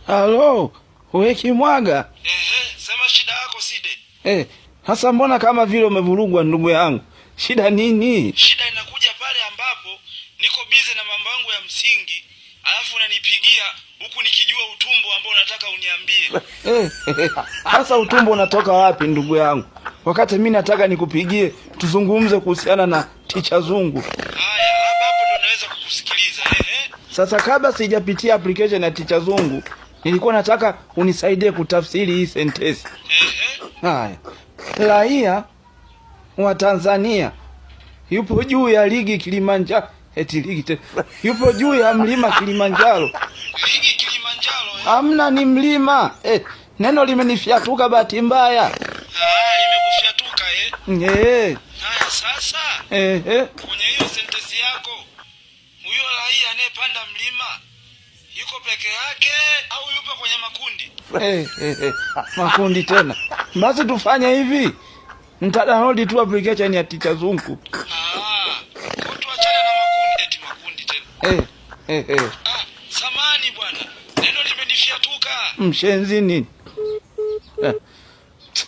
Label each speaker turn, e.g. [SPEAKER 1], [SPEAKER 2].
[SPEAKER 1] Halo, wewe Kimwaga?
[SPEAKER 2] Sema shida yako Side.
[SPEAKER 1] Hasa mbona kama vile umevurugwa ndugu yangu? Shida nini?
[SPEAKER 2] Shida inakuja pale ambapo niko busy na mambo yangu ya msingi, alafu unanipigia huku nikijua utumbo ambao unataka uniambie.
[SPEAKER 1] Hasa utumbo unatoka wapi ndugu yangu? Wakati mimi nataka nikupigie tuzungumze kuhusiana na Ticha Zungu.
[SPEAKER 2] Haya, labda hapo ndo naweza kukusikiliza.
[SPEAKER 1] Sasa kabla sijapitia application ya Ticha Zungu, nilikuwa nataka unisaidie kutafsiri hii sentence. Haya. Raia wa Tanzania yupo juu ya ligi Kilimanjaro. Yupo juu ya mlima Kilimanjaro.
[SPEAKER 2] Ligi Kilimanjaro.
[SPEAKER 1] Hamna, ni mlima. Neno limenifiatuka bahati mbaya.
[SPEAKER 2] Imekufiatuka
[SPEAKER 1] Haya
[SPEAKER 2] sasa. Kwenye hiyo sentence yako, huyo raia anayepanda mlima yuko peke yake au yupo kwenye makundi?
[SPEAKER 1] Makundi tena. Basi tufanye hivi. Nitadownload tu application ya Ticha Zungu.
[SPEAKER 2] Tuachane na makundi tena. Samani bwana. Neno limenifiatuka.
[SPEAKER 1] Mshenzi nini?